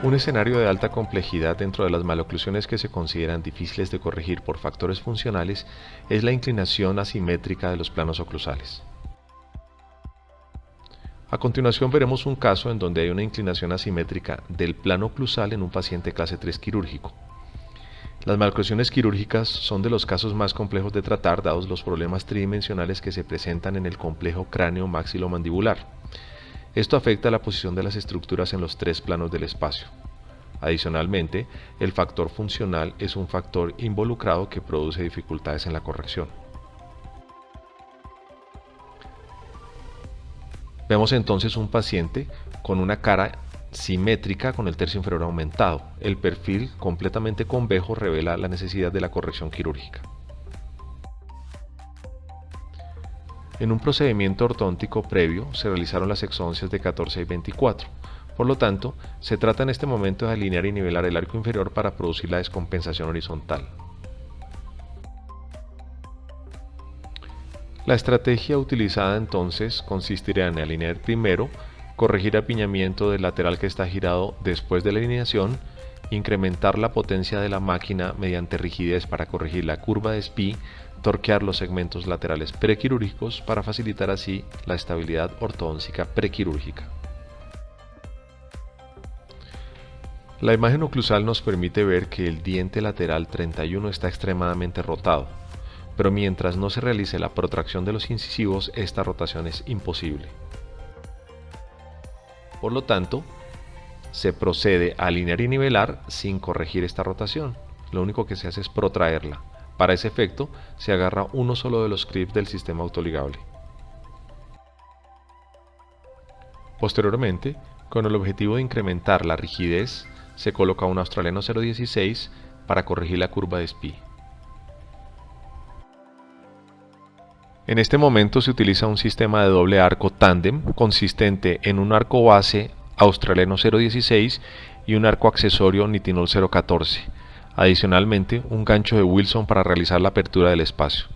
Un escenario de alta complejidad dentro de las maloclusiones que se consideran difíciles de corregir por factores funcionales es la inclinación asimétrica de los planos oclusales. A continuación veremos un caso en donde hay una inclinación asimétrica del plano oclusal en un paciente clase 3 quirúrgico. Las maloclusiones quirúrgicas son de los casos más complejos de tratar dados los problemas tridimensionales que se presentan en el complejo cráneo maxilomandibular. Esto afecta la posición de las estructuras en los tres planos del espacio. Adicionalmente, el factor funcional es un factor involucrado que produce dificultades en la corrección. Vemos entonces un paciente con una cara simétrica con el tercio inferior aumentado. El perfil completamente convejo revela la necesidad de la corrección quirúrgica. En un procedimiento ortóntico previo se realizaron las exoncias de 14 y 24. Por lo tanto, se trata en este momento de alinear y nivelar el arco inferior para producir la descompensación horizontal. La estrategia utilizada entonces consistirá en alinear primero, corregir apiñamiento del lateral que está girado después de la alineación, incrementar la potencia de la máquina mediante rigidez para corregir la curva de Spee, torquear los segmentos laterales prequirúrgicos para facilitar así la estabilidad ortodóntica prequirúrgica. La imagen oclusal nos permite ver que el diente lateral 31 está extremadamente rotado, pero mientras no se realice la protracción de los incisivos, esta rotación es imposible. Por lo tanto, se procede a alinear y nivelar sin corregir esta rotación. Lo único que se hace es protraerla. Para ese efecto, se agarra uno solo de los clips del sistema autoligable. Posteriormente, con el objetivo de incrementar la rigidez, se coloca un australiano 0.16 para corregir la curva de Spee. En este momento se utiliza un sistema de doble arco tándem consistente en un arco base australiano 0.16 y un arco accesorio nitinol 0.14. Adicionalmente, un gancho de Wilson para realizar la apertura del espacio.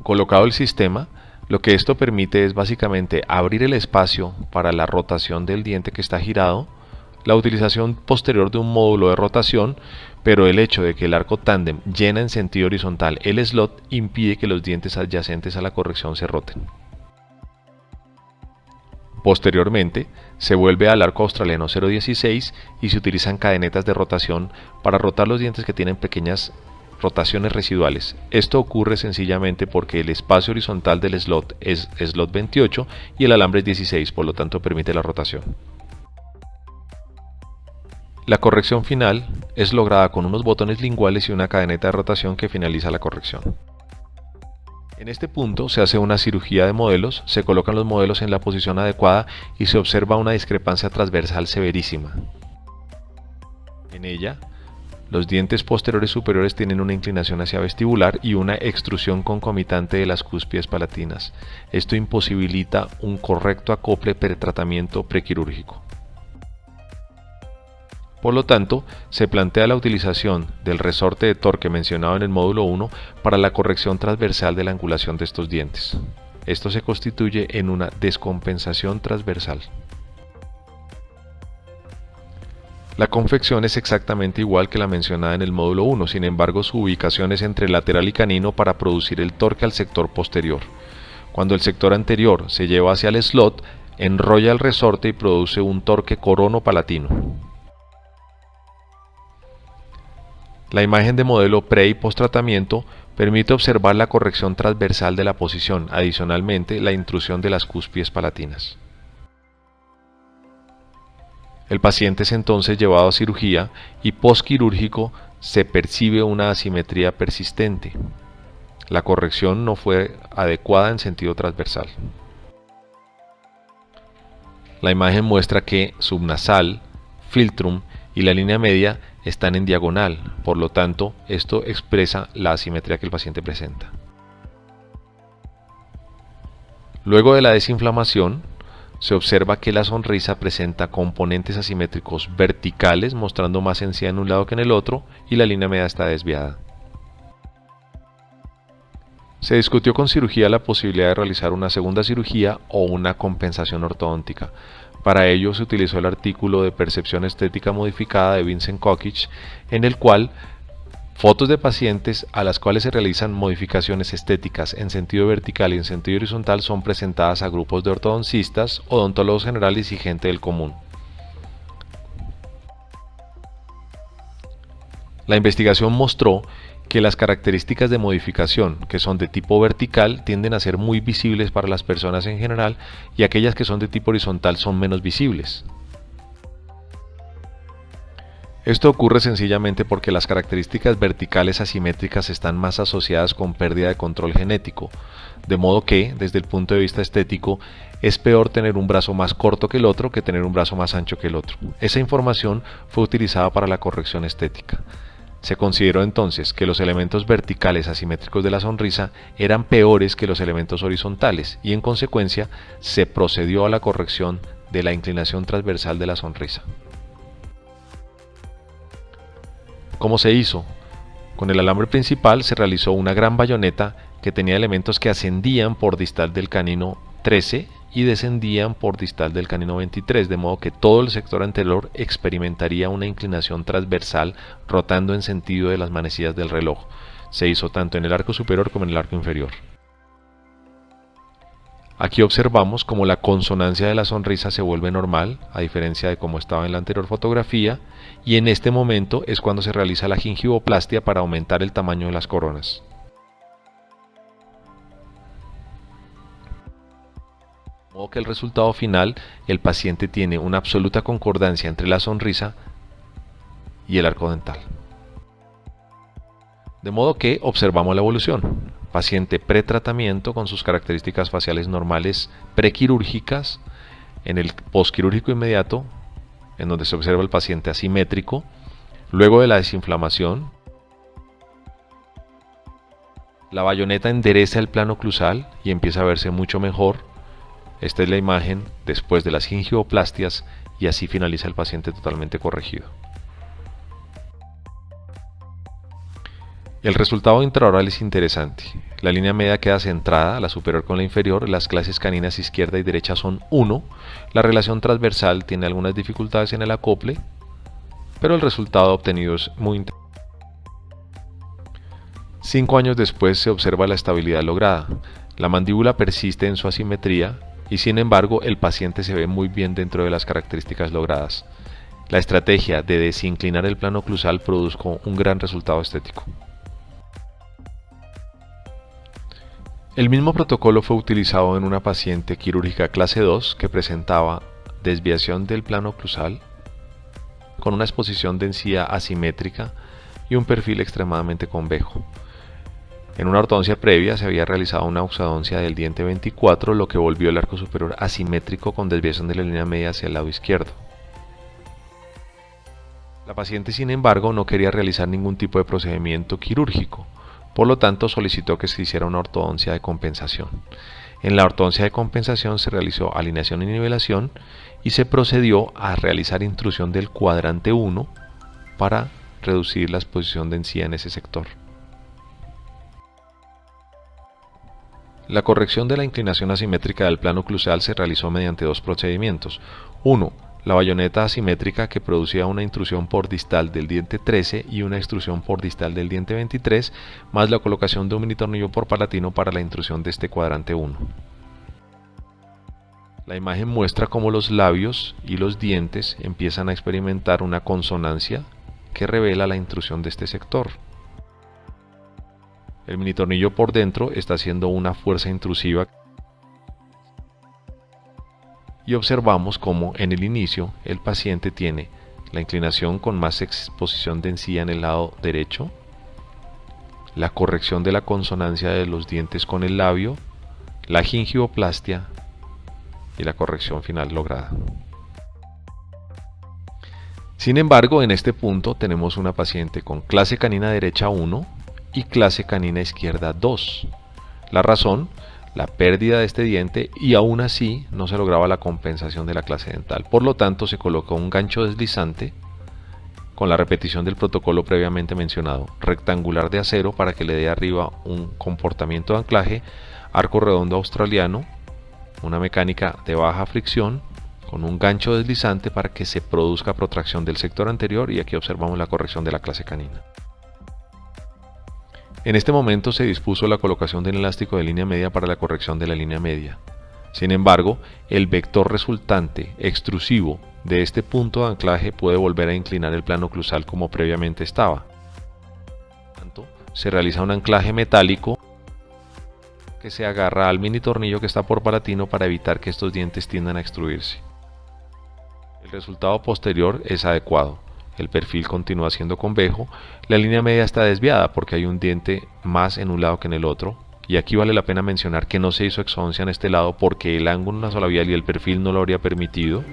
Colocado el sistema, lo que esto permite es básicamente abrir el espacio para la rotación del diente que está girado, la utilización posterior de un módulo de rotación, pero el hecho de que el arco tándem llena en sentido horizontal el slot impide que los dientes adyacentes a la corrección se roten. Posteriormente, se vuelve al arco australiano 0.16 y se utilizan cadenetas de rotación para rotar los dientes que tienen pequeñas rotaciones residuales. Esto ocurre sencillamente porque el espacio horizontal del slot es slot 28 y el alambre es 16, por lo tanto permite la rotación. La corrección final es lograda con unos botones linguales y una cadeneta de rotación que finaliza la corrección. En este punto se hace una cirugía de modelos, se colocan los modelos en la posición adecuada y se observa una discrepancia transversal severísima. En ella, los dientes posteriores superiores tienen una inclinación hacia vestibular y una extrusión concomitante de las cúspides palatinas. Esto imposibilita un correcto acople pretratamiento prequirúrgico. Por lo tanto, se plantea la utilización del resorte de torque mencionado en el módulo 1 para la corrección transversal de la angulación de estos dientes. Esto se constituye en una descompensación transversal. La confección es exactamente igual que la mencionada en el módulo 1, sin embargo su ubicación es entre lateral y canino para producir el torque al sector posterior. Cuando el sector anterior se lleva hacia el slot, enrolla el resorte y produce un torque corono-palatino. La imagen de modelo pre y post tratamiento permite observar la corrección transversal de la posición, adicionalmente la intrusión de las cúspides palatinas. El paciente es entonces llevado a cirugía y postquirúrgico se percibe una asimetría persistente. La corrección no fue adecuada en sentido transversal. La imagen muestra que subnasal, filtrum y la línea media están en diagonal, por lo tanto, esto expresa la asimetría que el paciente presenta. Luego de la desinflamación, se observa que la sonrisa presenta componentes asimétricos verticales, mostrando más encía en un lado que en el otro, y la línea media está desviada. Se discutió con cirugía la posibilidad de realizar una segunda cirugía o una compensación ortodóntica. Para ello se utilizó el artículo de percepción estética modificada de Vincent Kokich, en el cual fotos de pacientes a las cuales se realizan modificaciones estéticas en sentido vertical y en sentido horizontal son presentadas a grupos de ortodoncistas, odontólogos generales y gente del común. La investigación mostró que las características de modificación que son de tipo vertical tienden a ser muy visibles para las personas en general y aquellas que son de tipo horizontal son menos visibles. Esto ocurre sencillamente porque las características verticales asimétricas están más asociadas con pérdida de control genético, de modo que, desde el punto de vista estético, es peor tener un brazo más corto que el otro que tener un brazo más ancho que el otro. Esa información fue utilizada para la corrección estética. Se consideró entonces que los elementos verticales asimétricos de la sonrisa eran peores que los elementos horizontales y en consecuencia se procedió a la corrección de la inclinación transversal de la sonrisa. ¿Cómo se hizo? Con el alambre principal se realizó una gran bayoneta que tenía elementos que ascendían por distal del canino 13 y descendían por distal del canino 23, de modo que todo el sector anterior experimentaría una inclinación transversal rotando en sentido de las manecillas del reloj. Se hizo tanto en el arco superior como en el arco inferior. Aquí observamos cómo la consonancia de la sonrisa se vuelve normal, a diferencia de cómo estaba en la anterior fotografía, y en este momento es cuando se realiza la gingivoplastia para aumentar el tamaño de las coronas. De modo que el resultado final, el paciente tiene una absoluta concordancia entre la sonrisa y el arco dental. De modo que observamos la evolución. Paciente pretratamiento con sus características faciales normales prequirúrgicas, en el posquirúrgico inmediato, en donde se observa el paciente asimétrico, luego de la desinflamación, la bayoneta endereza el plano oclusal y empieza a verse mucho mejor. Esta es la imagen después de las gingivoplastías y así finaliza el paciente totalmente corregido. El resultado intraoral es interesante. La línea media queda centrada, la superior con la inferior, las clases caninas izquierda y derecha son 1, la relación transversal tiene algunas dificultades en el acople, pero el resultado obtenido es muy interesante. 5 años después se observa la estabilidad lograda. La mandíbula persiste en su asimetría y sin embargo el paciente se ve muy bien dentro de las características logradas. La estrategia de desinclinar el plano oclusal produjo un gran resultado estético. El mismo protocolo fue utilizado en una paciente quirúrgica clase 2 que presentaba desviación del plano oclusal con una exposición de encía asimétrica y un perfil extremadamente convejo. En una ortodoncia previa se había realizado una oxodoncia del diente 24, lo que volvió el arco superior asimétrico con desviación de la línea media hacia el lado izquierdo. La paciente, sin embargo, no quería realizar ningún tipo de procedimiento quirúrgico, por lo tanto solicitó que se hiciera una ortodoncia de compensación. En la ortodoncia de compensación se realizó alineación y nivelación y se procedió a realizar intrusión del cuadrante 1 para reducir la exposición de encía en ese sector. La corrección de la inclinación asimétrica del plano oclusal se realizó mediante dos procedimientos. 1. La bayoneta asimétrica que producía una intrusión por distal del diente 13 y una extrusión por distal del diente 23, más la colocación de un mini tornillo por palatino para la intrusión de este cuadrante 1. La imagen muestra cómo los labios y los dientes empiezan a experimentar una consonancia que revela la intrusión de este sector. El mini tornillo por dentro está haciendo una fuerza intrusiva y observamos cómo en el inicio el paciente tiene la inclinación con más exposición de encía en el lado derecho, la corrección de la consonancia de los dientes con el labio, la gingivoplastia y la corrección final lograda. Sin embargo, en este punto tenemos una paciente con clase canina derecha 1 y clase canina izquierda 2. La razón, la pérdida de este diente, y aún así no se lograba la compensación de la clase dental. Por lo tanto, se colocó un gancho deslizante con la repetición del protocolo previamente mencionado, rectangular de acero para que le dé arriba un comportamiento de anclaje, arco redondo australiano, una mecánica de baja fricción, con un gancho deslizante para que se produzca protracción del sector anterior, y aquí observamos la corrección de la clase canina. En este momento se dispuso la colocación del elástico de línea media para la corrección de la línea media. Sin embargo, el vector resultante extrusivo de este punto de anclaje puede volver a inclinar el plano oclusal como previamente estaba. Por tanto, se realiza un anclaje metálico que se agarra al mini tornillo que está por palatino para evitar que estos dientes tiendan a extruirse. El resultado posterior es adecuado. El perfil continúa siendo convejo, la línea media está desviada porque hay un diente más en un lado que en el otro, y aquí vale la pena mencionar que no se hizo exodoncia en este lado porque el ángulo nasolabial y el perfil no lo habría permitido.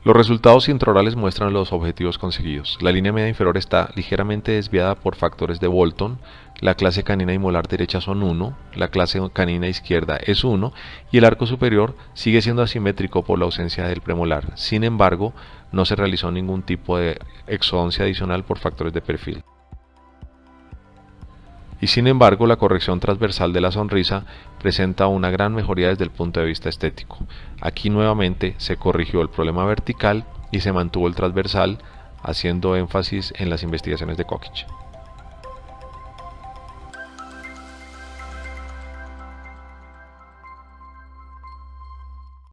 Los resultados intraorales muestran los objetivos conseguidos. La línea media inferior está ligeramente desviada por factores de Bolton, la clase canina y molar derecha son 1, la clase canina izquierda es 1 y el arco superior sigue siendo asimétrico por la ausencia del premolar. Sin embargo, no se realizó ningún tipo de exodoncia adicional por factores de perfil. Y sin embargo, la corrección transversal de la sonrisa presenta una gran mejoría desde el punto de vista estético. Aquí nuevamente se corrigió el problema vertical y se mantuvo el transversal, haciendo énfasis en las investigaciones de Cockich.